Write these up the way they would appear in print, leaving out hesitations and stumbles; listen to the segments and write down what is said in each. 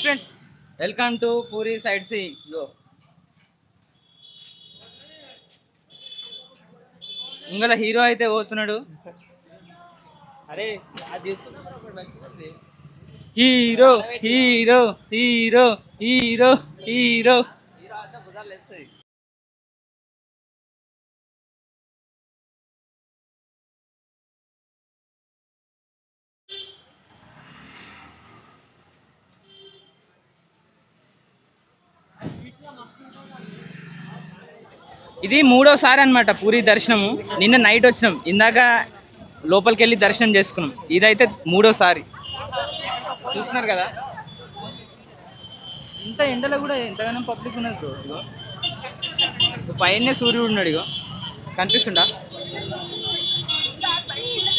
Friends, welcome to Puri sightseeing. ఇంగల hero అయితే పోతున్నాడు. అరే hero hero hero hero hero. ఇది మూడోసారి అన్నమాట పూరి దర్శనము. నిన్న నైట్ వచ్చినాం, ఇందాక లోపలికి వెళ్ళి దర్శనం చేసుకున్నాం. ఇదైతే మూడోసారి. చూస్తున్నారు కదా, ఇంత ఎండలో కూడా ఎంతగానో పబ్లిక్ ఉన్నది బ్రో. ఇగో పైనే సూర్యుడు ఉన్నాడు, ఇగో కనిపిస్తుండా,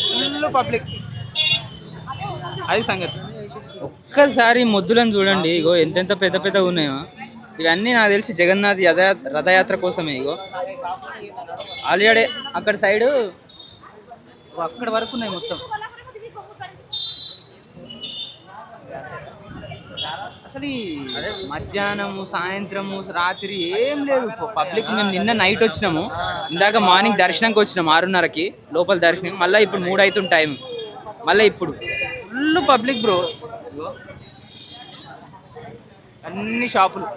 ఫుల్ పబ్లిక్. అది సంగతి. ఒక్కసారి మొద్దులను చూడండి, ఇగో ఎంతెంత పెద్ద పెద్దగా ఉన్నాయో. ఇవన్నీ నాకు తెలిసి జగన్నాథ్ రథయాత్ర కోసమే. ఇగో ఆల్రెడీ అక్కడ సైడు అక్కడ వరకు ఉన్నాయి మొత్తం. అసలు ఈ మధ్యాహ్నము, సాయంత్రము, రాత్రి ఏం లేదు పబ్లిక్. మేము నిన్న నైట్ వచ్చినాము, ఇందాక మార్నింగ్ దర్శనంకి వచ్చినాము 6:30కి లోపల దర్శనం. మళ్ళీ ఇప్పుడు 3 అవుతుంది టైం. మళ్ళీ ఇప్పుడు ఫుల్ పబ్లిక్ బ్రో. అన్ని షాపులు.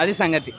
అది సంగతి.